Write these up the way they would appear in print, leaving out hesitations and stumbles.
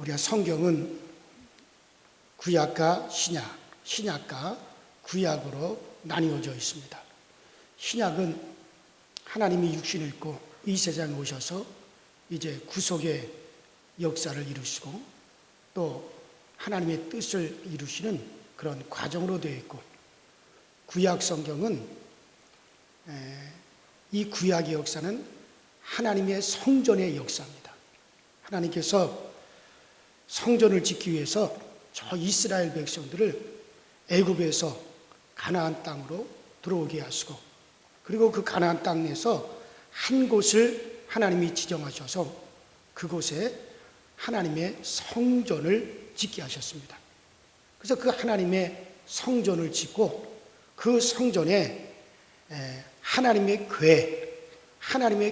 우리가 성경은 구약과 신약, 신약과 구약으로 나뉘어져 있습니다. 신약은 하나님이 육신을 입고 이 세상에 오셔서 이제 구속의 역사를 이루시고 또 하나님의 뜻을 이루시는 그런 과정으로 되어 있고, 구약 성경은 이 구약의 역사는 하나님의 성전의 역사입니다. 하나님께서 성전을 짓기 위해서 저 이스라엘 백성들을 애굽에서 가나안 땅으로 들어오게 하시고, 그리고 그 가나안 땅에서 한 곳을 하나님이 지정하셔서 그곳에 하나님의 성전을 짓게 하셨습니다. 그래서 그 하나님의 성전을 짓고 그 성전에 하나님의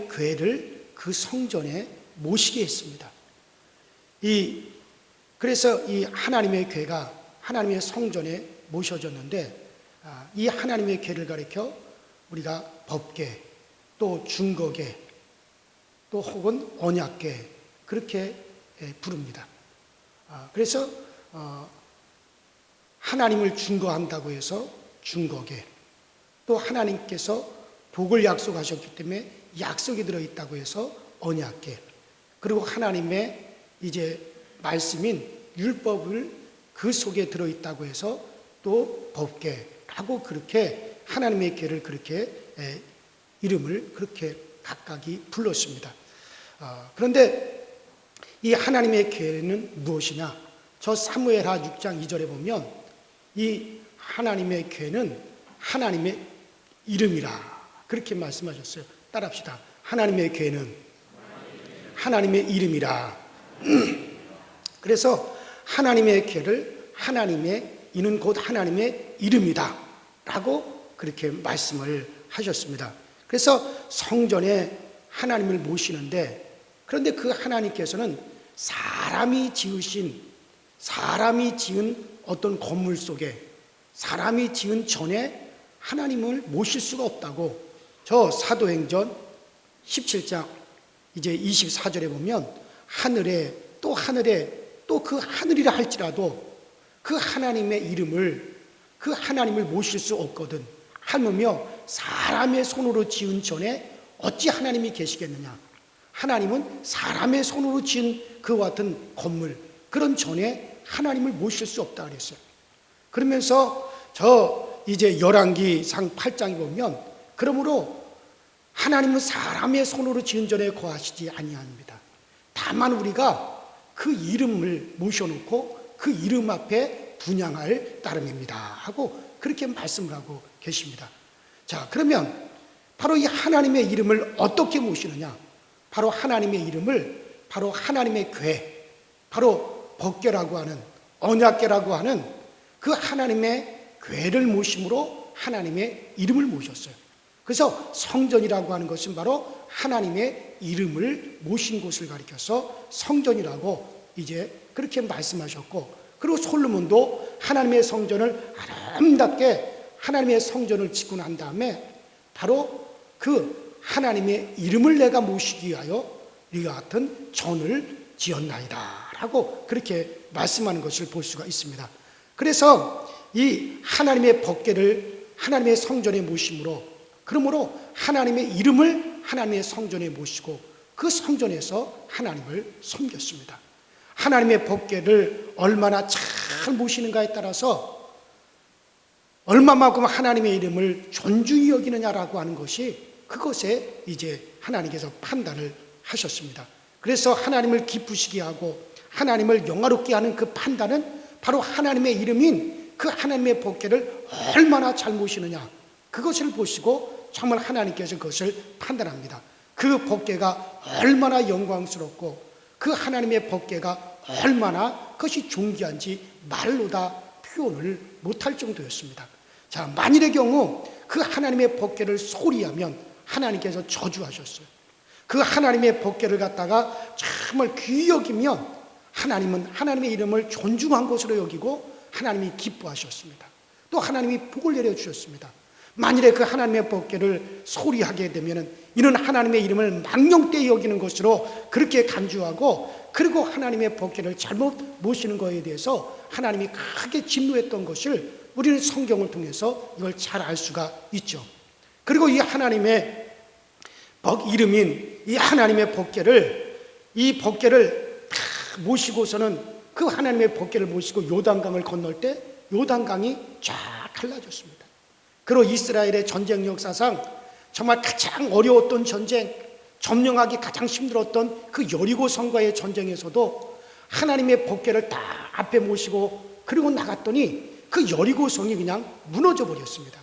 궤를 그 성전에 모시게 했습니다. 그래서 이 하나님의 궤가 하나님의 성전에 모셔졌는데, 이 하나님의 궤를 가리켜 우리가 법궤, 또 증거궤, 또 혹은 언약궤 그렇게 부릅니다. 그래서 하나님을 증거한다고 해서 증거궤, 또 하나님께서 복을 약속하셨기 때문에 약속이 들어있다고 해서 언약궤, 그리고 하나님의 이제 말씀인 율법을 그 속에 들어있다고 해서 또 법궤라고, 그렇게 하나님의 궤를 그렇게 이름을 그렇게 각각이 불렀습니다. 그런데 이 하나님의 궤는 무엇이냐? 저 사무엘하 6장 2절에 보면 이 하나님의 궤는 하나님의 이름이라 그렇게 말씀하셨어요. 따라합시다. 하나님의 궤는 하나님의 이름이라. 그래서 하나님의 궤를 이는 곧 하나님의 이름이다 라고 그렇게 말씀을 하셨습니다. 그래서 성전에 하나님을 모시는데, 그런데 그 하나님께서는 사람이 지은 어떤 건물 속에, 사람이 지은 전에 하나님을 모실 수가 없다고, 저 사도행전 17장 이제 24절에 보면 하늘에 또 그 하늘이라 할지라도 그 하나님의 이름을, 그 하나님을 모실 수 없거든. 하물며 사람의 손으로 지은 전에 어찌 하나님이 계시겠느냐? 하나님은 사람의 손으로 지은 그와 같은 건물, 그런 전에 하나님을 모실 수 없다 그랬어요. 그러면서 저 이제 열왕기상 8장에 보면, 그러므로 하나님은 사람의 손으로 지은 전에 거하시지 아니합니다. 다만 우리가 그 이름을 모셔놓고 그 이름 앞에 분향할 따름입니다 하고 그렇게 말씀을 하고 계십니다. 자, 그러면 바로 이 하나님의 이름을 어떻게 모시느냐? 바로 하나님의 이름을, 바로 하나님의 궤, 바로 법궤라고 하는, 언약궤라고 하는 그 하나님의 궤를 모심으로 하나님의 이름을 모셨어요. 그래서 성전이라고 하는 것은 바로 하나님의 이름을 모신 곳을 가리켜서 성전이라고 이제 그렇게 말씀하셨고, 그리고 솔로몬도 하나님의 성전을 아름답게 하나님의 성전을 짓고 난 다음에 바로 그 하나님의 이름을 내가 모시기 위하여 이와 같은 전을 지었나이다 라고 그렇게 말씀하는 것을 볼 수가 있습니다. 그래서 이 하나님의 법궤를 하나님의 성전에 모심으로, 그러므로 하나님의 이름을 하나님의 성전에 모시고 그 성전에서 하나님을 섬겼습니다. 하나님의 법궤를 얼마나 잘 모시는가에 따라서 얼마만큼 하나님의 이름을 존중히 여기느냐라고 하는 것이, 그것에 이제 하나님께서 판단을 하셨습니다. 그래서 하나님을 기쁘시게 하고 하나님을 영화롭게 하는 그 판단은 바로 하나님의 이름인 그 하나님의 법궤를 얼마나 잘 모시느냐, 그것을 보시고 정말 하나님께서 그것을 판단합니다. 그 법궤가 얼마나 영광스럽고 그 하나님의 법궤가 얼마나 그것이 존귀한지 말로 다 표현을 못할 정도였습니다. 자, 만일의 경우 그 하나님의 법궤를 소홀히 하면 하나님께서 저주하셨어요. 그 하나님의 법궤를 갖다가 정말 귀히 여기면 하나님은 하나님의 이름을 존중한 것으로 여기고 하나님이 기뻐하셨습니다. 또 하나님이 복을 내려주셨습니다. 만일에 그 하나님의 법궤를 소리하게 되면은 이는 하나님의 이름을 망령되이 여기는 것으로 그렇게 간주하고, 그리고 하나님의 법궤를 잘못 모시는 것에 대해서 하나님이 크게 진노했던 것을 우리는 성경을 통해서 이걸 잘 알 수가 있죠. 그리고 이 하나님의 이름인 이 하나님의 법궤를, 이 법궤를 다 모시고서는 그 하나님의 법궤를 모시고 요단강을 건널 때 요단강이 쫙 갈라졌습니다. 그리고 이스라엘의 전쟁 역사상 정말 가장 어려웠던 전쟁, 점령하기 가장 힘들었던 그 여리고성과의 전쟁에서도 하나님의 법궤를 다 앞에 모시고 그리고 나갔더니 그 여리고성이 그냥 무너져 버렸습니다.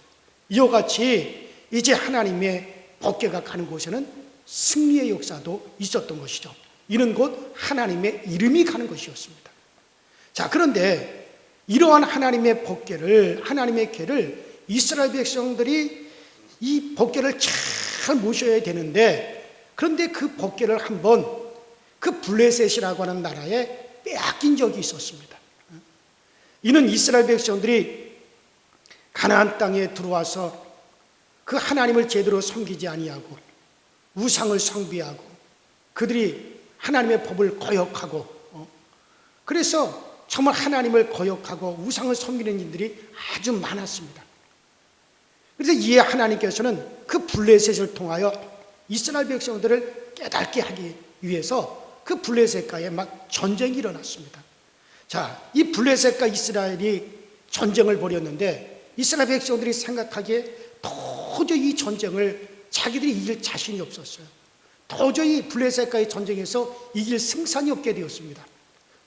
이와 같이 이제 하나님의 법궤가 가는 곳에는 승리의 역사도 있었던 것이죠. 이는 곧 하나님의 이름이 가는 것이었습니다. 자, 그런데 이러한 하나님의 법궤를, 하나님의 궤를 이스라엘 백성들이 이 법궤를 잘 모셔야 되는데, 그런데 그 법궤를 한번 그 블레셋이라고 하는 나라에 빼앗긴 적이 있었습니다. 이는 이스라엘 백성들이 가나안 땅에 들어와서 그 하나님을 제대로 섬기지 아니하고 우상을 숭배하고 그들이 하나님의 법을 거역하고, 그래서 정말 하나님을 거역하고 우상을 섬기는 일들이 아주 많았습니다. 그래서 이에 하나님께서는 그 블레셋을 통하여 이스라엘 백성들을 깨닫게 하기 위해서 그 블레셋과의 막 전쟁이 일어났습니다. 자, 이 블레셋과 이스라엘이 전쟁을 벌였는데 이스라엘 백성들이 생각하기에 도저히 이 전쟁을 자기들이 이길 자신이 없었어요. 도저히 블레셋과의 전쟁에서 이길 승산이 없게 되었습니다.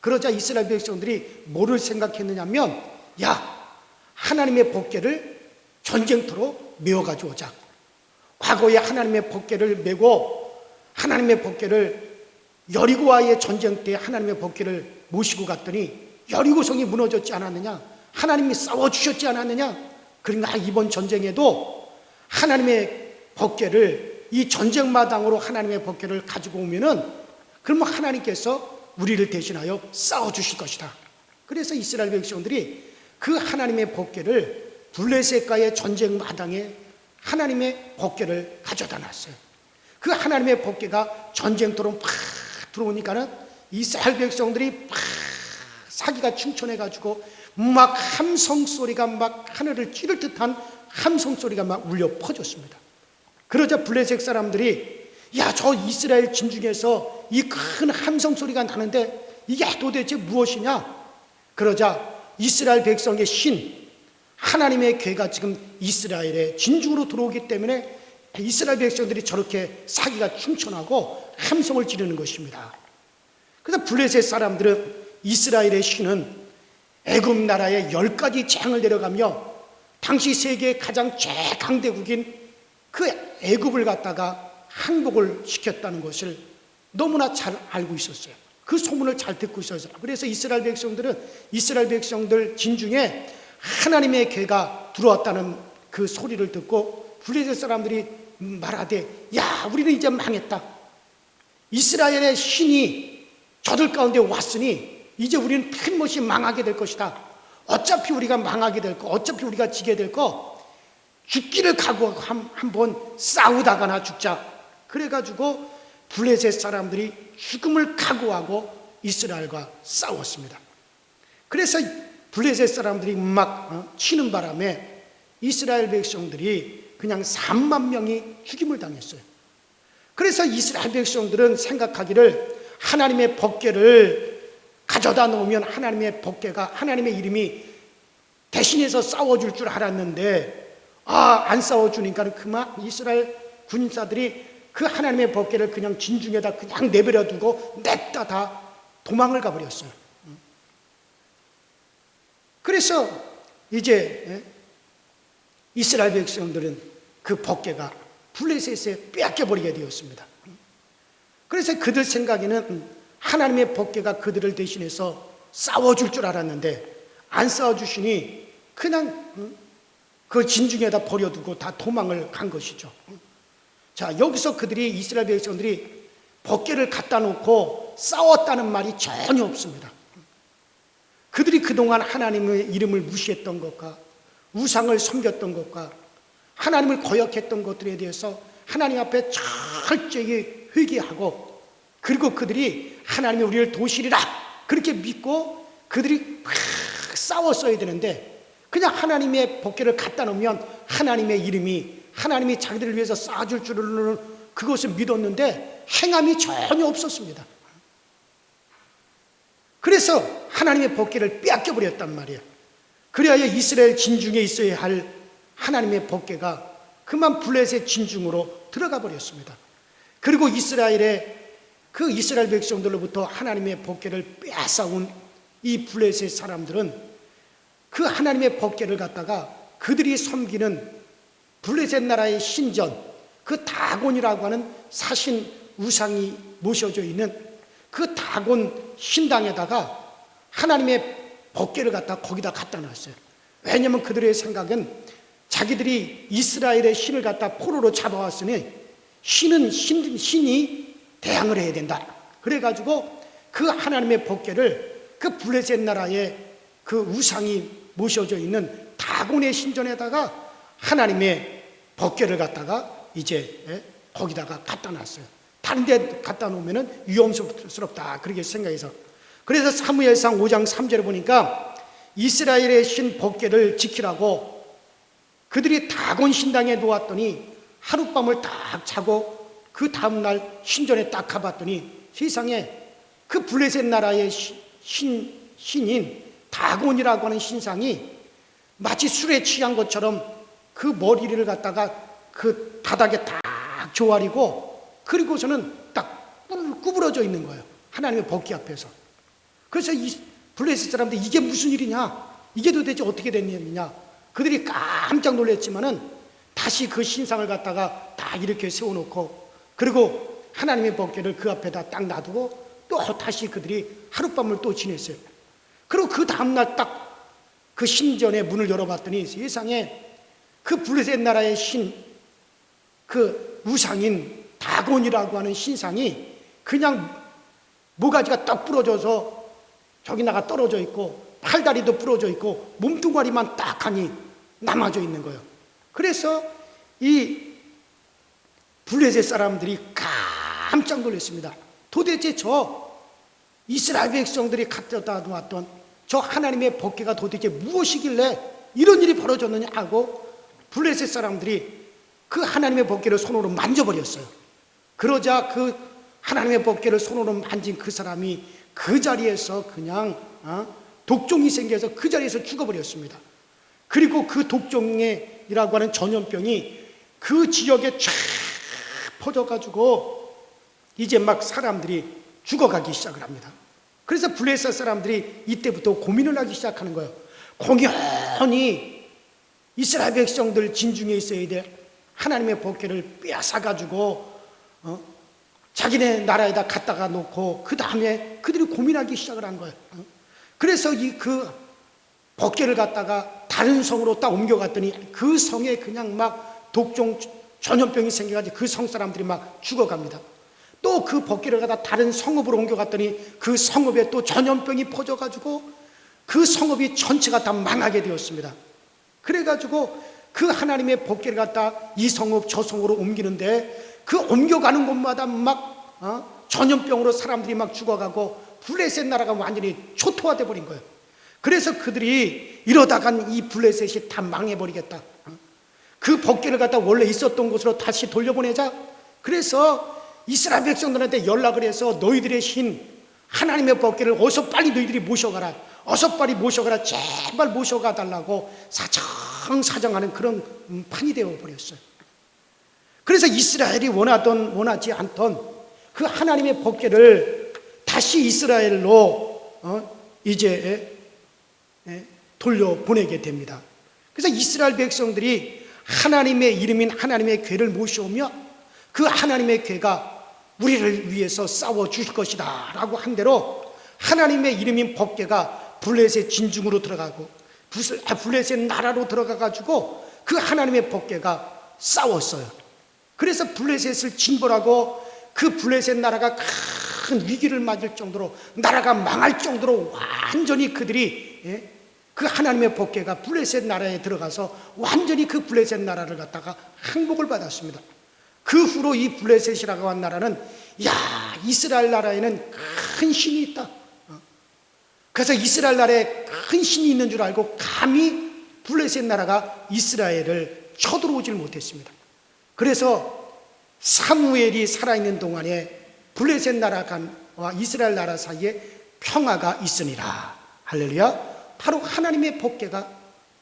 그러자 이스라엘 백성들이 뭐를 생각했느냐면, 야, 하나님의 법궤를 전쟁터로 메어 가져오자. 과거에 하나님의 법궤를 메고 하나님의 법궤를 여리고와의 전쟁 때 하나님의 법궤를 모시고 갔더니 여리고성이 무너졌지 않았느냐? 하나님이 싸워주셨지 않았느냐? 그러니까 이번 전쟁에도 하나님의 법궤를 이 전쟁 마당으로 하나님의 법궤를 가지고 오면은 그러면 하나님께서 우리를 대신하여 싸워주실 것이다. 그래서 이스라엘 백성들이 그 하나님의 법궤를 블레셋과의 전쟁 마당에 하나님의 법궤를 가져다 놨어요. 그 하나님의 법궤가 전쟁터로 막 들어오니까는 이스라엘 백성들이 막 사기가 충천해가지고 막 함성 소리가 막 하늘을 찌를 듯한 함성 소리가 막 울려 퍼졌습니다. 그러자 블레셋 사람들이, 야, 저 이스라엘 진중에서 이 큰 함성 소리가 나는데 이게 도대체 무엇이냐? 그러자 이스라엘 백성의 신 하나님의 궤가 지금 이스라엘의 진중으로 들어오기 때문에 이스라엘 백성들이 저렇게 사기가 충천하고 함성을 지르는 것입니다. 그래서 블레셋 사람들은 이스라엘의 신은 애굽 나라에 10가지 재앙을 내려가며 당시 세계의 가장 최강대국인 그 애굽을 갖다가 항복을 시켰다는 것을 너무나 잘 알고 있었어요. 그 소문을 잘 듣고 있었어요. 그래서 이스라엘 백성들 진중에 하나님의 궤가 들어왔다는 그 소리를 듣고 블레셋 사람들이 말하되, 야, 우리는 이제 망했다. 이스라엘의 신이 저들 가운데 왔으니 이제 우리는 펜못이 망하게 될 것이다. 어차피 우리가 망하게 될 거, 어차피 우리가 지게 될 거, 죽기를 각오하고 한번 싸우다가나 죽자. 그래가지고 블레셋 사람들이 죽음을 각오하고 이스라엘과 싸웠습니다. 그래서 블레셋 사람들이 막 치는 바람에 이스라엘 백성들이 그냥 3만 명이 죽임을 당했어요. 그래서 이스라엘 백성들은 생각하기를 하나님의 법궤를 가져다 놓으면 하나님의 법궤가, 하나님의 이름이 대신해서 싸워줄 줄 알았는데, 안 싸워주니까 그만 이스라엘 군사들이 그 하나님의 법궤를 그냥 진중에다 그냥 내버려 두고 냈다 다 도망을 가버렸어요. 그래서 이제 이스라엘 백성들은 그 법궤가 블레셋에 빼앗겨버리게 되었습니다. 그래서 그들 생각에는 하나님의 법궤가 그들을 대신해서 싸워줄 줄 알았는데 안 싸워주시니 그냥 그 진중에다 버려두고 다 도망을 간 것이죠. 자, 여기서 그들이, 이스라엘 백성들이 법궤를 갖다 놓고 싸웠다는 말이 전혀 없습니다. 그들이 그동안 하나님의 이름을 무시했던 것과 우상을 섬겼던 것과 하나님을 거역했던 것들에 대해서 하나님 앞에 철저히 회개하고, 그리고 그들이 하나님이 우리를 도우시리라 그렇게 믿고 그들이 막 싸웠어야 되는데, 그냥 하나님의 법궤를 갖다 놓으면 하나님의 이름이, 하나님이 자기들을 위해서 쌓아줄 줄을 그것을 믿었는데 행함이 전혀 없었습니다. 그래서 하나님의 법궤를 빼앗겨 버렸단 말이에요. 그리하여 이스라엘 진중에 있어야 할 하나님의 법궤가 그만 블레셋 진중으로 들어가 버렸습니다. 그리고 이스라엘의 그 이스라엘 백성들로부터 하나님의 법궤를 빼앗아온 이 블레셋 사람들은 그 하나님의 법궤를 갖다가 그들이 섬기는 블레셋 나라의 신전, 그 다곤이라고 하는 사신 우상이 모셔져 있는 그 다곤 신당에다가 하나님의 법궤를 거기다 갖다 놨어요. 왜냐하면 그들의 생각은 자기들이 이스라엘의 신을 갖다 포로로 잡아왔으니 신이 대항을 해야 된다. 그래가지고 그 하나님의 법궤를 그 블레셋 나라의 그 우상이 모셔져 있는 다곤의 신전에다가 하나님의 법궤를 갖다가 이제 거기다가 갖다 놨어요. 다른 데 갖다 놓으면 위험스럽다 그렇게 생각해서. 그래서 사무엘상 5장 3절에 보니까 이스라엘의 신 법궤를 지키라고 그들이 다곤 신당에 놓았더니 하룻밤을 딱 자고 그 다음날 신전에 딱 가봤더니 세상에 그 블레셋 나라의 신인 다곤이라고 하는 신상이 마치 술에 취한 것처럼 그 머리를 갖다가 그 바닥에 딱 조아리고, 그리고서는 딱 구부러져 있는 거예요. 하나님의 법궤 앞에서. 그래서 이 블레셋 사람들 이게 무슨 일이냐, 이게 도대체 어떻게 된 일이냐, 그들이 깜짝 놀랐지만은 다시 그 신상을 갖다가 다 이렇게 세워놓고, 그리고 하나님의 법궤를 그 앞에다 딱 놔두고 또 다시 그들이 하룻밤을 또 지냈어요. 그리고 그 다음날 딱 그 신전의 문을 열어봤더니 세상에 그 블레셋 나라의 그 우상인 다곤이라고 하는 신상이 그냥 모가지가 딱 부러져서 저기나가 떨어져 있고 팔다리도 부러져 있고 몸뚱아리만 딱하니 남아져 있는 거예요. 그래서 이 블레셋 사람들이 깜짝 놀랐습니다. 도대체 저 이스라엘 백성들이 갖다 놓았던 저 하나님의 법궤가 도대체 무엇이길래 이런 일이 벌어졌느냐 하고 블레셋 사람들이 그 하나님의 법궤를 손으로 만져버렸어요. 그러자 그 하나님의 법궤를 손으로 만진 그 사람이 그 자리에서 그냥 독종이 생겨서 그 자리에서 죽어버렸습니다. 그리고 그 독종이라고 하는 전염병이 그 지역에 쫙 퍼져가지고 이제 막 사람들이 죽어가기 시작을 합니다. 그래서 블레셋 사람들이 이때부터 고민을 하기 시작하는 거예요. 공연히 이스라엘 백성들 진중에 있어야 될 하나님의 법궤를 빼앗아가지고 자기네 나라에다 갖다가 놓고 그 다음에 그들이 고민하기 시작을 한 거예요. 그래서 그 법궤를 갖다가 다른 성으로 딱 옮겨갔더니 그 성에 그냥 막 독종 전염병이 생겨가지고 그 성 사람들이 막 죽어갑니다. 또 그 법궤를 갖다 다른 성읍으로 옮겨갔더니 그 성읍에 또 전염병이 퍼져가지고 그 성읍이 전체가 다 망하게 되었습니다. 그래가지고 그 하나님의 법궤를 갖다 이 성읍 저 성으로 옮기는데 그 옮겨가는 곳마다 막 전염병으로 사람들이 막 죽어가고 블레셋 나라가 완전히 초토화돼 버린 거예요. 그래서 그들이 이러다간 이 블레셋이 다 망해버리겠다. 그 법궤를 갖다 원래 있었던 곳으로 다시 돌려보내자. 그래서 이스라엘 백성들한테 연락을 해서 너희들의 신 하나님의 법궤를 어서 빨리 너희들이 모셔가라, 어서 빨리 모셔가라, 제발 모셔가 달라고 사정사정하는 그런 판이 되어버렸어요. 그래서 이스라엘이 원하지 않던 그 하나님의 법궤를 다시 이스라엘로 이제 돌려보내게 됩니다. 그래서 이스라엘 백성들이 하나님의 이름인 하나님의 궤를 모셔오며 그 하나님의 궤가 우리를 위해서 싸워주실 것이다 라고 한 대로 하나님의 이름인 법궤가 블레셋 진중으로 들어가고 블레셋 나라로 들어가가지고 그 하나님의 법궤가 싸웠어요. 그래서 블레셋을 징벌하고 그 블레셋 나라가 큰 위기를 맞을 정도로, 나라가 망할 정도로 완전히 그들이 그 하나님의 법궤가 블레셋 나라에 들어가서 완전히 그 블레셋 나라를 갖다가 항복을 받았습니다. 그 후로 이 블레셋이라고 한 나라는 이스라엘 나라에는 큰 신이 있다. 그래서 이스라엘 나라에 큰 신이 있는 줄 알고 감히 블레셋 나라가 이스라엘을 쳐들어오질 못했습니다. 그래서 사무엘이 살아있는 동안에 블레셋 나라와 이스라엘 나라 사이에 평화가 있으니라. 할렐루야. 바로 하나님의 법궤가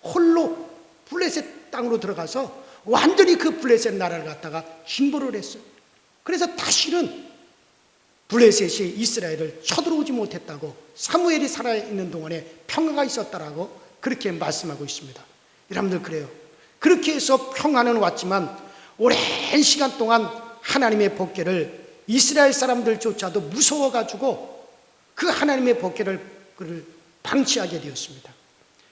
홀로 블레셋 땅으로 들어가서 완전히 그 블레셋 나라를 갖다가 징벌을 했어요. 그래서 다시는 블레셋이 이스라엘을 쳐들어오지 못했다고, 사무엘이 살아있는 동안에 평화가 있었다라고 그렇게 말씀하고 있습니다. 여러분들, 그래요. 그렇게 해서 평화는 왔지만 오랜 시간 동안 하나님의 법궤를 이스라엘 사람들조차도 무서워가지고 그 하나님의 법궤를 방치하게 되었습니다.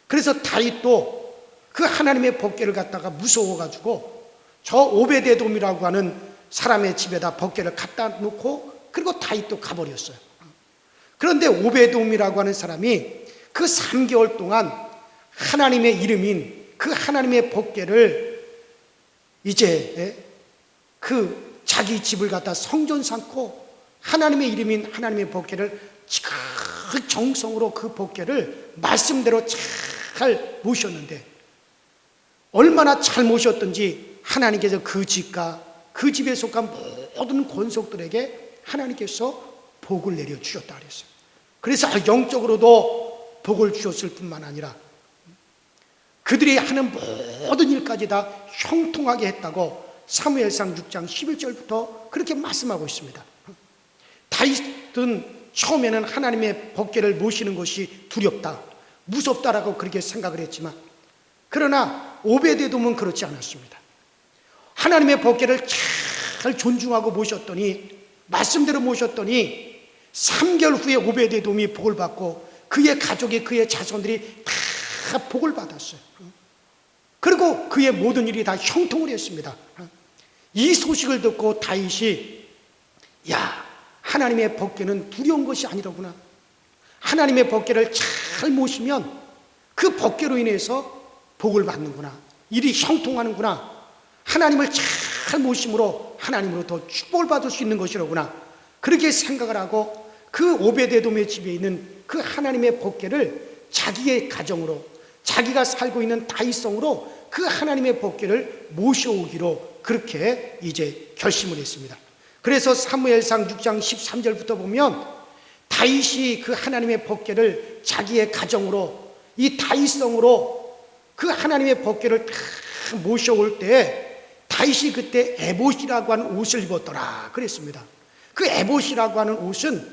그래서 다윗도 그 하나님의 법궤를 갖다가 무서워가지고 저 오베데돔이라고 하는 사람의 집에다 법궤를 갖다 놓고 그리고 다윗도 가버렸어요. 그런데 오베돔이라고 하는 사람이 그 3개월 동안 하나님의 이름인 그 하나님의 법궤를 이제 그 자기 집을 갖다 성전 삼고 하나님의 이름인 하나님의 법궤를 그 정성으로 그 법궤를 말씀대로 잘 모셨는데, 얼마나 잘 모셨던지 하나님께서 그 집과 그 집에 속한 모든 권속들에게 하나님께서 복을 내려 주셨다 그랬어요. 그래서 영적으로도 복을 주셨을 뿐만 아니라 그들이 하는 모든 일까지 다 형통하게 했다고 사무엘상 6장 11절부터 그렇게 말씀하고 있습니다. 다윗은 처음에는 하나님의 법궤를 모시는 것이 두렵다, 무섭다라고 그렇게 생각을 했지만, 그러나 오베데돔은 그렇지 않았습니다. 하나님의 법궤를 잘 존중하고 모셨더니, 말씀대로 모셨더니 3개월 후에 오베데돔이 복을 받고 그의 가족이, 그의 자손들이 다 복을 받았어요. 그리고 그의 모든 일이 다 형통을 했습니다. 이 소식을 듣고 다윗이 하나님의 법궤는 두려운 것이 아니로구나. 하나님의 법궤를 잘 모시면 그 법궤로 인해서 복을 받는구나. 일이 형통하는구나. 하나님을 잘 모심으로 하나님으로 더 축복을 받을 수 있는 것이로구나. 그렇게 생각을 하고 그 오베데돔의 집에 있는 그 하나님의 법궤를 자기의 가정으로, 자기가 살고 있는 다윗성으로 그 하나님의 법궤를 모셔오기로 그렇게 이제 결심을 했습니다. 그래서 사무엘상 6장 13절부터 보면 다윗이 그 하나님의 법궤를 자기의 가정으로, 이 다윗성으로 그 하나님의 법궤를 다 모셔올 때 다윗이 그때 에봇이라고 하는 옷을 입었더라 그랬습니다. 그 에봇이라고 하는 옷은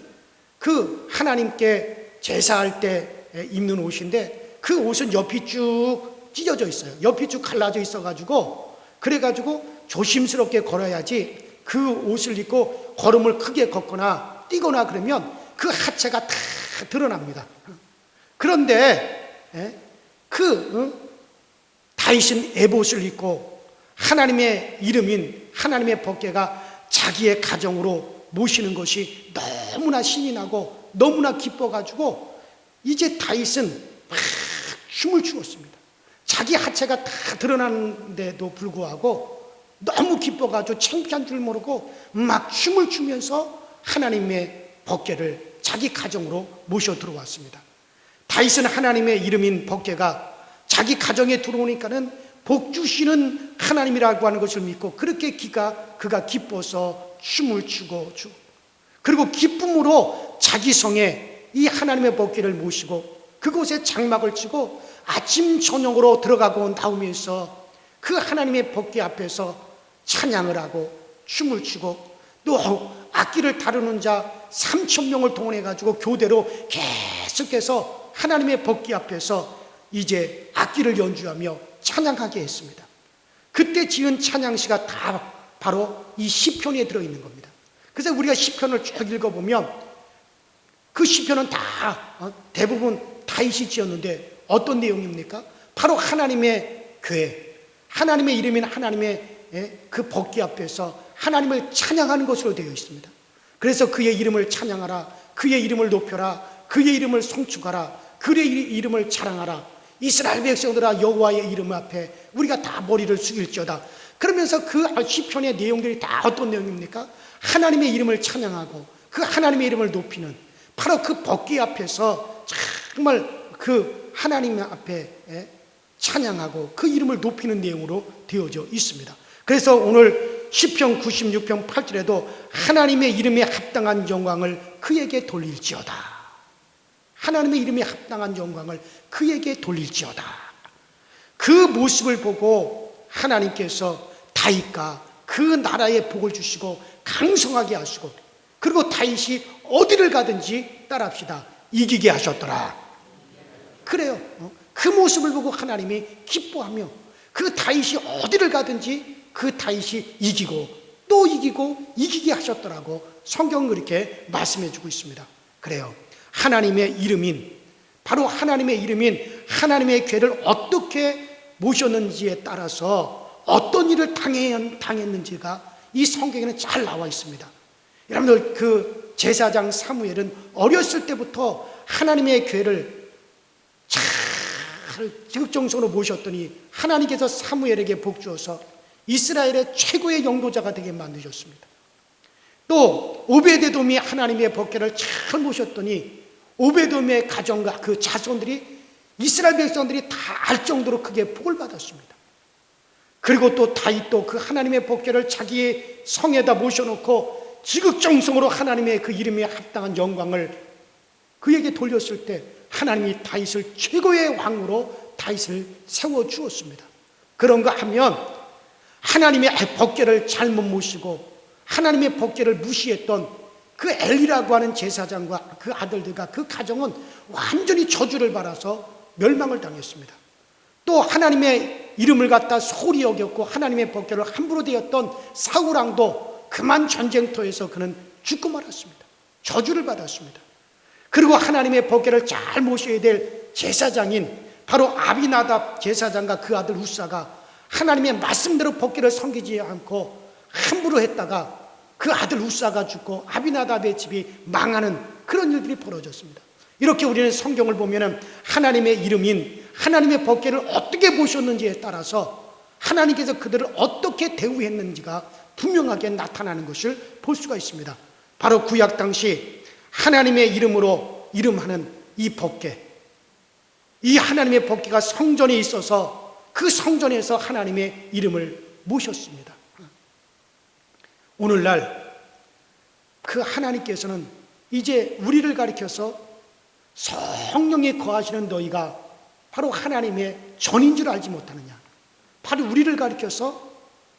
그 하나님께 제사할 때 입는 옷인데, 그 옷은 옆이 쭉 찢어져 있어요. 옆이 쭉 갈라져 있어가지고, 그래가지고 조심스럽게 걸어야지 그 옷을 입고 걸음을 크게 걷거나 뛰거나 그러면 그 하체가 다 드러납니다. 그런데 다윗은 에봇을 입고 하나님의 이름인 하나님의 법궤가 자기의 가정으로 모시는 것이 너무나 신이 나고 너무나 기뻐가지고 이제 다윗은 막 춤을 추었습니다. 자기 하체가 다 드러나는데도 불구하고 너무 기뻐가지고 창피한 줄 모르고 막 춤을 추면서 하나님의 법궤를 자기 가정으로 모셔 들어왔습니다. 다윗은 하나님의 이름인 법궤가 자기 가정에 들어오니까는 복 주시는 하나님이라고 하는 것을 믿고 그렇게 그가 기뻐서 춤을 추고 그리고 기쁨으로 자기 성에 이 하나님의 법궤를 모시고 그곳에 장막을 치고 아침 저녁으로 들어가고 나오면서 그 하나님의 법궤 앞에서 찬양을 하고 춤을 추고 또 악기를 다루는 자 3,000명을 동원해 가지고 교대로 계속해서 하나님의 법궤 앞에서 이제 악기를 연주하며 찬양하게 했습니다. 그때 지은 찬양시가 다 바로 이 시편에 들어있는 겁니다. 그래서 우리가 시편을 쭉 읽어보면 그 시편은 다 대부분 다윗이 지었는데 어떤 내용입니까? 바로 하나님의 교회, 하나님의 이름인 하나님의 그 법궤 앞에서 하나님을 찬양하는 것으로 되어 있습니다. 그래서 그의 이름을 찬양하라, 그의 이름을 높여라, 그의 이름을 송축하라, 그의 이름을 자랑하라, 이스라엘 백성들아 여호와의 이름 앞에 우리가 다 머리를 숙일지어다. 그러면서 그 시편의 내용들이 다 어떤 내용입니까? 하나님의 이름을 찬양하고 그 하나님의 이름을 높이는, 바로 그 법궤 앞에서 정말 그 하나님 앞에 찬양하고 그 이름을 높이는 내용으로 되어져 있습니다. 그래서 오늘 시편 96편 8절에도 하나님의 이름에 합당한 영광을 그에게 돌릴지어다. 하나님의 이름에 합당한 영광을 그에게 돌릴지어다. 그 모습을 보고 하나님께서 다윗과 그 나라에 복을 주시고 강성하게 하시고, 그리고 다윗이 어디를 가든지 따라합시다, 이기게 하셨더라. 그래요. 그 모습을 보고 하나님이 기뻐하며 그 다윗이 어디를 가든지 그 다윗이 이기고 또 이기고 이기게 하셨더라고 성경은 그렇게 말씀해 주고 있습니다. 그래요. 하나님의 이름인, 바로 하나님의 이름인 하나님의 궤를 어떻게 모셨는지에 따라서 어떤 일을 당했는지가 이 성경에는 잘 나와 있습니다. 여러분들, 그 제사장 사무엘은 어렸을 때부터 하나님의 궤를 잘 지극정성으로 모셨더니 하나님께서 사무엘에게 복 주어서 이스라엘의 최고의 영도자가 되게 만드셨습니다. 또 오베데돔이 하나님의 법궤를 잘 모셨더니 오베돔의 가정과 그 자손들이, 이스라엘 백성들이 다 알 정도로 크게 복을 받았습니다. 그리고 또 다윗도 그 하나님의 법궤를 자기의 성에다 모셔놓고 지극정성으로 하나님의 그 이름에 합당한 영광을 그에게 돌렸을 때 하나님이 다윗을 최고의 왕으로 다윗을 세워주었습니다. 그런가 하면 하나님의 법궤를 잘못 모시고 하나님의 법궤를 무시했던 그 엘리라고 하는 제사장과 그 아들들과 그 가정은 완전히 저주를 받아서 멸망을 당했습니다. 또 하나님의 이름을 갖다 소홀히 여겼고 하나님의 법궤를 함부로 대었던 사울왕도 그만 전쟁터에서 그는 죽고 말았습니다. 저주를 받았습니다. 그리고 하나님의 법궤를 잘 모셔야 될 제사장인 바로 아비나답 제사장과 그 아들 우사가 하나님의 말씀대로 법궤를 섬기지 않고 함부로 했다가 그 아들 우사가 죽고 아비나답의 집이 망하는 그런 일들이 벌어졌습니다. 이렇게 우리는 성경을 보면 하나님의 이름인 하나님의 법궤를 어떻게 모셨는지에 따라서 하나님께서 그들을 어떻게 대우했는지가 분명하게 나타나는 것을 볼 수가 있습니다. 바로 구약 당시 하나님의 이름으로 이름하는 이 법궤, 이 하나님의 법궤가 성전에 있어서 그 성전에서 하나님의 이름을 모셨습니다. 오늘날 그 하나님께서는 이제 우리를 가리켜서 성령이 거하시는 너희가 바로 하나님의 전인 줄 알지 못하느냐, 바로 우리를 가리켜서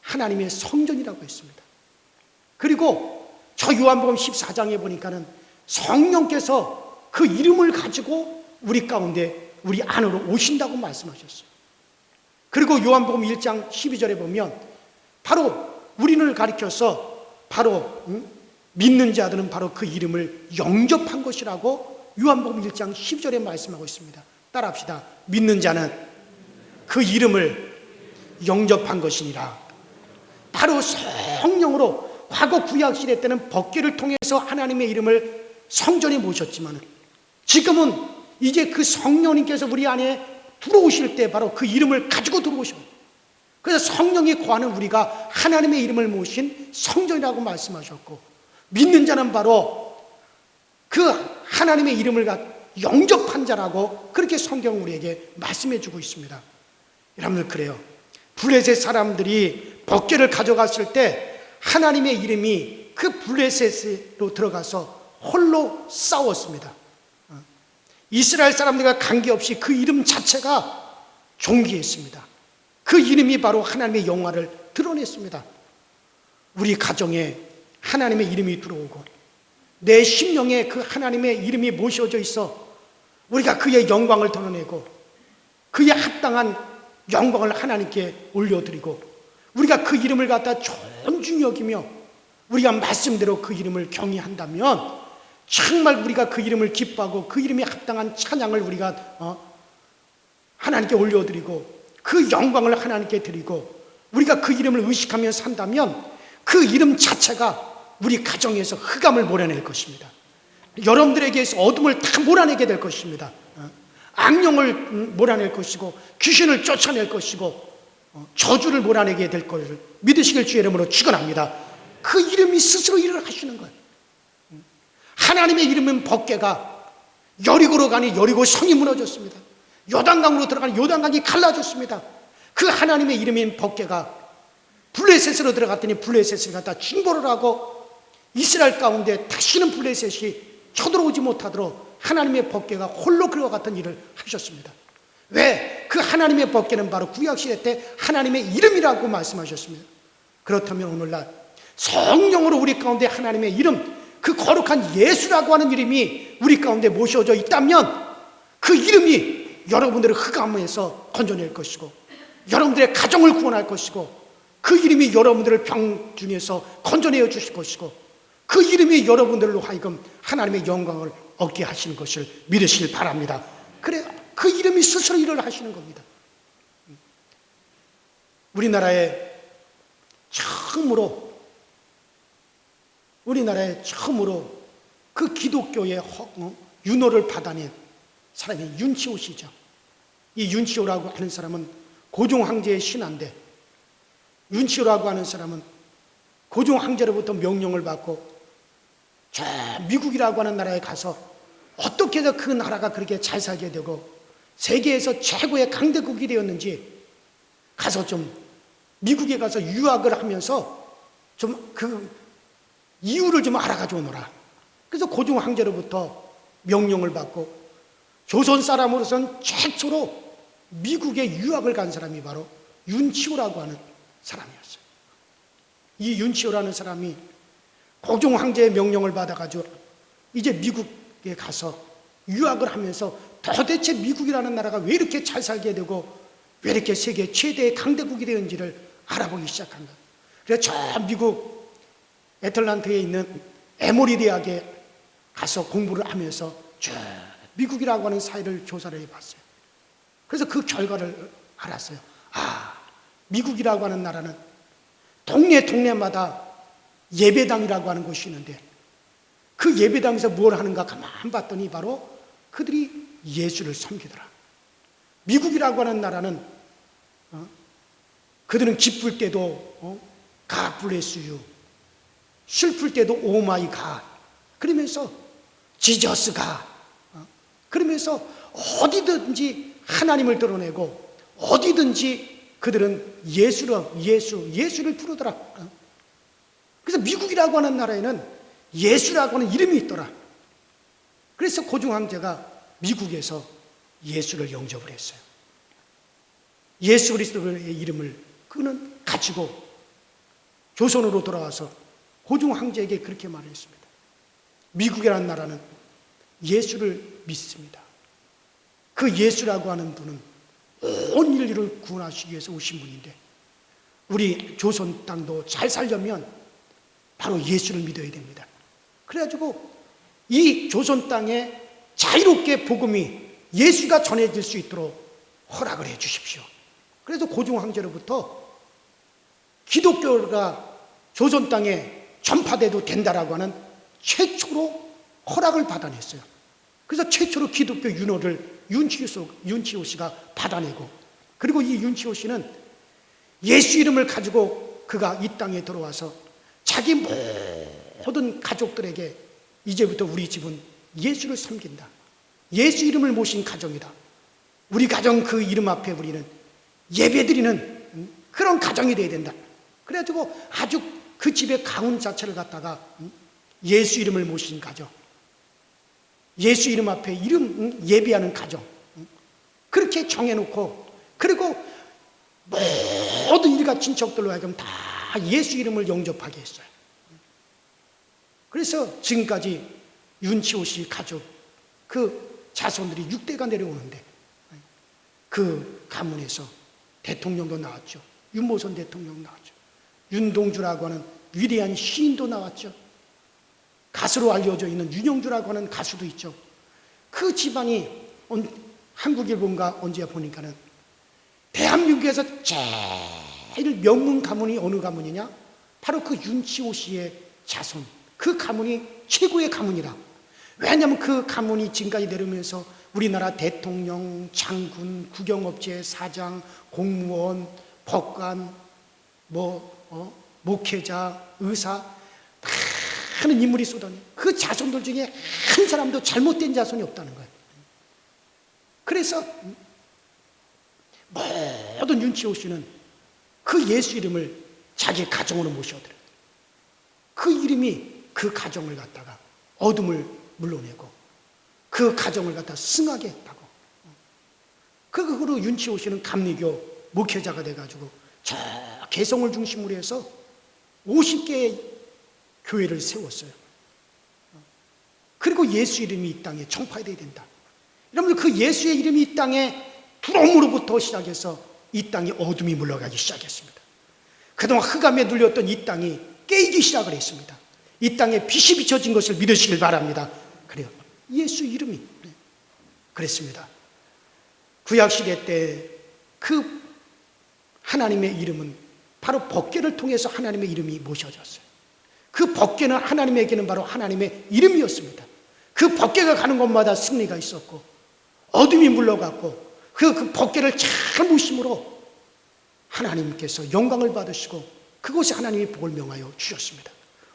하나님의 성전이라고 했습니다. 그리고 저 요한복음 14장에 보니까는 성령께서 그 이름을 가지고 우리 가운데 우리 안으로 오신다고 말씀하셨어요. 그리고 요한복음 1장 12절에 보면 바로 우리를 가리켜서 바로 믿는 자들은 바로 그 이름을 영접한 것이라고 요한복음 1장 12절에 말씀하고 있습니다. 따라합시다. 믿는 자는 그 이름을 영접한 것이니라. 바로 성령으로 과거 구약시대 때는 법궤를 통해서 하나님의 이름을 성전에 모셨지만 지금은 이제 그 성령님께서 우리 안에 들어오실 때 바로 그 이름을 가지고 들어오셔요. 그래서 성령이 거하는 우리가 하나님의 이름을 모신 성전이라고 말씀하셨고, 믿는 자는 바로 그 하나님의 이름을 영접한 자라고 그렇게 성경은 우리에게 말씀해 주고 있습니다. 여러분들, 그래요. 블레셋 사람들이 법궤를 가져갔을 때 하나님의 이름이 그 블레셋으로 들어가서 홀로 싸웠습니다. 이스라엘 사람들과 관계없이 그 이름 자체가 존귀했습니다. 그 이름이 바로 하나님의 영화를 드러냈습니다. 우리 가정에 하나님의 이름이 들어오고 내 심령에 그 하나님의 이름이 모셔져 있어 우리가 그의 영광을 드러내고 그의 합당한 영광을 하나님께 올려드리고 우리가 그 이름을 갖다 존중히 여기며 우리가 말씀대로 그 이름을 경외한다면 정말 우리가 그 이름을 기뻐하고 그 이름에 합당한 찬양을 우리가 하나님께 올려드리고 그 영광을 하나님께 드리고 우리가 그 이름을 의식하며 산다면 그 이름 자체가 우리 가정에서 흑암을 몰아낼 것입니다. 여러분들에게서 어둠을 다 몰아내게 될 것입니다. 악령을 몰아낼 것이고 귀신을 쫓아낼 것이고 저주를 몰아내게 될 것을 믿으시길 주의 이름으로 축원합니다. 그 이름이 스스로 일을 하시는 거예요. 하나님의 이름은 법궤가 여리고로 가니 여리고 성이 무너졌습니다. 요단강으로 들어가니 요단강이 갈라졌습니다. 그 하나님의 이름인 법궤가 블레셋으로 들어갔더니 블레셋을 갖다 징벌을 하고 이스라엘 가운데 다시는 블레셋이 쳐들어오지 못하도록 하나님의 법궤가 홀로 그와 같은 일을 하셨습니다. 왜? 그 하나님의 법궤는 바로 구약시대 때 하나님의 이름이라고 말씀하셨습니다. 그렇다면 오늘날 성령으로 우리 가운데 하나님의 이름, 그 거룩한 예수라고 하는 이름이 우리 가운데 모셔져 있다면 그 이름이 여러분들을 흑암에서 건져낼 것이고 여러분들의 가정을 구원할 것이고 그 이름이 여러분들을 병 중에서 건져내어 주실 것이고 그 이름이 여러분들로 하여금 하나님의 영광을 얻게 하시는 것을 믿으시길 바랍니다. 그래, 그 이름이 스스로 일을 하시는 겁니다. 우리나라에 처음으로 그 기독교의 윤호를 받아낸 사람이 윤치호 씨죠. 이 윤치호라고 하는 사람은 고종 황제의 신하인데, 윤치호라고 하는 사람은 고종 황제로부터 명령을 받고 저 미국이라고 하는 나라에 가서 어떻게 해서 그 나라가 그렇게 잘 살게 되고 세계에서 최고의 강대국이 되었는지 가서 좀 미국에 가서 유학을 하면서 좀 그 이유를 좀 알아가지고 오너라. 그래서 고종 황제로부터 명령을 받고 조선 사람으로서는 최초로 미국에 유학을 간 사람이 바로 윤치호라고 하는 사람이었어요. 이 윤치호라는 사람이 고종 황제의 명령을 받아가지고 이제 미국에 가서 유학을 하면서 도대체 미국이라는 나라가 왜 이렇게 잘 살게 되고 왜 이렇게 세계 최대의 강대국이 되는지를 알아보기 시작한 거예요. 그래서 저 미국 애틀란타에 있는 에모리 대학에 가서 공부를 하면서 저 미국이라고 하는 사회를 조사를 해봤어요. 그래서 그 결과를 알았어요. 아, 미국이라고 하는 나라는 동네마다 예배당이라고 하는 곳이 있는데 그 예배당에서 뭘 하는가 가만 봤더니 바로 그들이 예수를 섬기더라. 미국이라고 하는 나라는 그들은 기쁠 때도 God bless you, 슬플 때도 Oh my God 그러면서 Jesus God 그러면서 어디든지 하나님을 드러내고 어디든지 그들은 예수를 부르더라. 그래서 미국이라고 하는 나라에는 예수라고 하는 이름이 있더라. 그래서 고종 황제가 미국에서 예수를 영접을 했어요. 예수 그리스도의 이름을 그는 가지고 조선으로 돌아와서 고종 황제에게 그렇게 말했습니다. 미국이라는 나라는 예수를 믿습니다. 그 예수라고 하는 분은 온 인류를 구원하시기 위해서 오신 분인데 우리 조선 땅도 잘 살려면 바로 예수를 믿어야 됩니다. 그래가지고 이 조선 땅에 자유롭게 복음이 예수가 전해질 수 있도록 허락을 해 주십시오. 그래서 고종 황제로부터 기독교가 조선 땅에 전파돼도 된다라고 하는 최초로 허락을 받아냈어요. 그래서 최초로 기독교 윤호를 윤치호 씨가 받아내고 그리고 이 윤치호 씨는 예수 이름을 가지고 그가 이 땅에 들어와서 자기 모든 가족들에게 이제부터 우리 집은 예수를 섬긴다. 예수 이름을 모신 가정이다. 우리 가정 그 이름 앞에 우리는 예배드리는 그런 가정이 되어야 된다. 그래가지고 아주 그 집의 가문 자체를 갖다가 예수 이름을 모신 가정, 예수 이름 앞에 예배하는 가정 그렇게 정해놓고 그리고 모든 일가 친척들로 하여금 다 예수 이름을 영접하게 했어요. 그래서 지금까지 윤치호 씨 가족 그 자손들이 6대가 내려오는데 그 가문에서 대통령도 나왔죠. 윤모선 대통령 나왔죠. 윤동주라고 하는 위대한 시인도 나왔죠. 가수로 알려져 있는 윤영주라고 하는 가수도 있죠. 그 집안이 한국일보인가 언제 보니까는 대한민국에서 제일 명문 가문이 어느 가문이냐? 바로 그 윤치호 씨의 자손. 그 가문이 최고의 가문이라. 왜냐하면 그 가문이 지금까지 내려오면서 우리나라 대통령, 장군, 국영업체 사장, 공무원, 법관, 목회자, 의사 많은 인물이 쏟아내. 그 자손들 중에 한 사람도 잘못된 자손이 없다는 거예요. 그래서 모든 윤치호 씨는 그 예수 이름을 자기 가정으로 모셔들어요. 그 이름이 그 가정을 갖다가 어둠을 물러내고 그 가정을 갖다 승하게 했다고. 그 후로 윤치호 씨는 감리교 목회자가 돼가지고 저 개성을 중심으로 해서 50개의 교회를 세웠어요. 그리고 예수 이름이 이 땅에 전파되어야 된다. 여러분들, 그 예수의 이름이 이 땅에 들어옴으로부터 시작해서 이 땅에 어둠이 물러가기 시작했습니다. 그동안 흑암에 눌렸던 이 땅이 깨이기 시작을 했습니다. 이 땅에 빛이 비춰진 것을 믿으시길 바랍니다. 그래요. 예수 이름이 그랬습니다. 구약시대 때 그 하나님의 이름은 바로 법궤를 통해서 하나님의 이름이 모셔졌어요. 그 법궤는 하나님에게는 바로 하나님의 이름이었습니다. 그 법궤가 가는 곳마다 승리가 있었고 어둠이 물러갔고 그 법궤를 잘 모심으로 하나님께서 영광을 받으시고 그곳에 하나님이 복을 명하여 주셨습니다.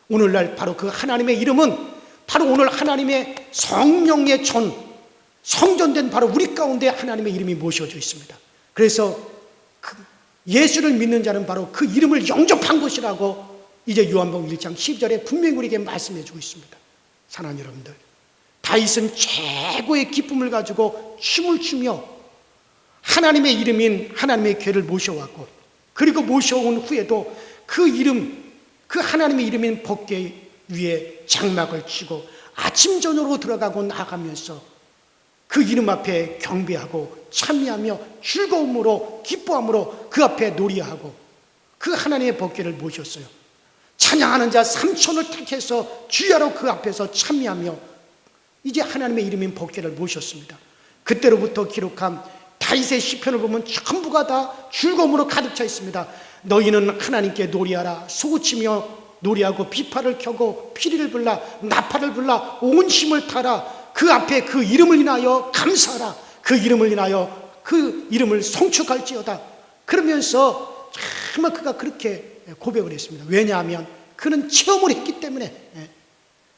오늘날 바로 그 하나님의 이름은 바로 오늘 하나님의 성령의 성전된 바로 우리 가운데 하나님의 이름이 모셔져 있습니다. 그래서 그 예수를 믿는 자는 바로 그 이름을 영접한 것이라고 이제 요한복음 1장 12절에 분명히 우리에게 말씀해 주고 있습니다. 사랑하는 여러분들, 다윗은 최고의 기쁨을 가지고 춤을 추며 하나님의 이름인 하나님의 궤를 모셔왔고, 그리고 모셔온 후에도 그 이름, 그 하나님의 이름인 법궤 위에 장막을 치고 아침 저녁으로 들어가고 나가면서 그 이름 앞에 경배하고 참여하며 즐거움으로 기뻐함으로 그 앞에 노래하고 그 하나님의 법궤를 모셨어요. 찬양하는 자 3천을 택해서 주야로 그 앞에서 참여하며 이제 하나님의 이름인 법궤를 모셨습니다. 그때로부터 기록한 다윗의 시편을 보면 전부가 다 즐거움으로 가득 차 있습니다. 너희는 하나님께 노래하라. 소치며 노래하고 비파를 켜고 피리를 불라 나팔을 불라 온 힘을 타라. 그 앞에 그 이름을 인하여 감사하라. 그 이름을 인하여 그 이름을 송축할지어다. 그러면서 정말 그가 그렇게 고백을 했습니다. 왜냐하면 그는 체험을 했기 때문에.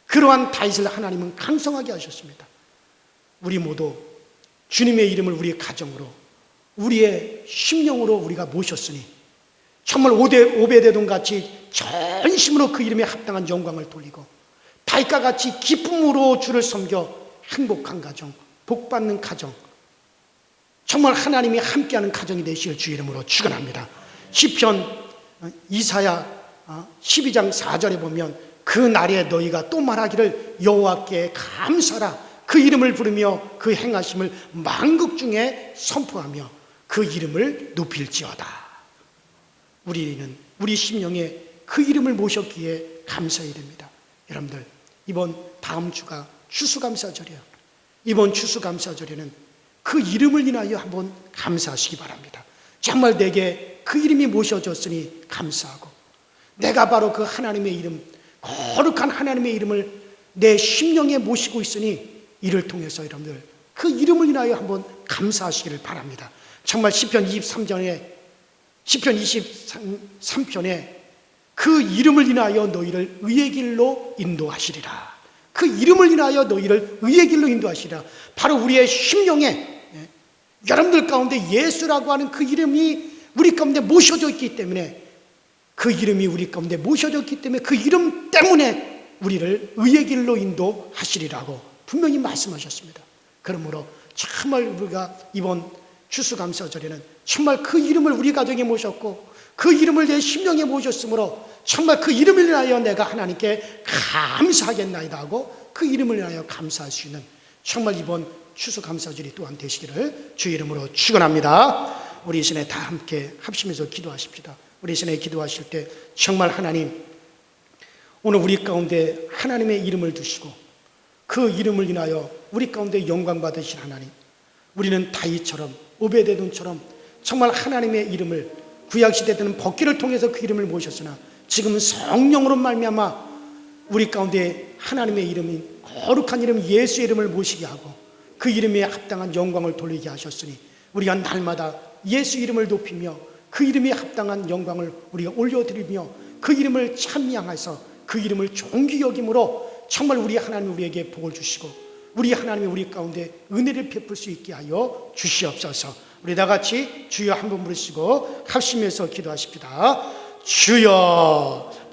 그러한 다윗을 하나님은 강성하게 하셨습니다. 우리 모두 주님의 이름을 우리의 가정으로, 우리의 심령으로 우리가 모셨으니 정말 오베데돔 같이 전심으로 그 이름에 합당한 영광을 돌리고 다윗과 같이 기쁨으로 주를 섬겨 행복한 가정, 복받는 가정, 정말 하나님이 함께하는 가정이 되시길 주의 이름으로 축원합니다. 시편 이사야 12장 4절에 보면 그 날에 너희가 또 말하기를 여호와께 감사라. 그 이름을 부르며 그 행하심을 만국 중에 선포하며 그 이름을 높일지어다. 우리는 우리 심령에 그 이름을 모셨기에 감사해야 됩니다. 여러분들, 이번 다음 주가 추수감사절이에요. 이번 추수감사절에는 그 이름을 인하여 한번 감사하시기 바랍니다. 정말 내게 그 이름이 모셔졌으니 감사하고, 내가 바로 그 하나님의 이름, 거룩한 하나님의 이름을 내 심령에 모시고 있으니 이를 통해서 여러분들 그 이름을 인하여 한번 감사하시기를 바랍니다. 정말 시편 23편에 그 이름을 인하여 너희를 의의 길로 인도하시리라. 그 이름을 인하여 너희를 의의 길로 인도하시리라. 바로 우리의 심령에, 여러분들 가운데 예수라고 하는 그 이름이 우리 가운데 모셔져 있기 때문에, 그 이름이 우리 가운데 모셔졌기 때문에 그 이름 때문에 우리를 의의 길로 인도하시리라고 분명히 말씀하셨습니다. 그러므로 정말 우리가 이번 추수감사절에는 정말 그 이름을 우리 가정에 모셨고 그 이름을 내 심령에 모셨으므로 정말 그 이름을 인하여 내가 하나님께 감사하겠나이다 하고 그 이름을 인하여 감사할 수 있는 정말 이번 추수감사절이 또한 되시기를 주의 이름으로 축원합니다. 우리 이 시간에 다 함께 합심해서 기도하십시다. 우리 이 시간에 기도하실 때 정말 하나님, 오늘 우리 가운데 하나님의 이름을 두시고 그 이름을 인하여 우리 가운데 영광 받으신 하나님, 우리는 다윗처럼 오베데돔처럼 정말 하나님의 이름을, 구약시대 때는 법궤를 통해서 그 이름을 모셨으나 지금은 성령으로 말미암아 우리 가운데 하나님의 이름인 거룩한 이름 예수의 이름을 모시게 하고 그 이름에 합당한 영광을 돌리게 하셨으니 우리가 날마다 예수 이름을 높이며 그 이름에 합당한 영광을 우리가 올려드리며 그 이름을 찬양해서 그 이름을 존귀 여김으로 정말 우리 하나님 우리에게 복을 주시고 우리 하나님이 우리 가운데 은혜를 베풀 수 있게 하여 주시옵소서. 우리 다 같이 주여 한 번 부르시고 합심해서 기도하십시다. 주여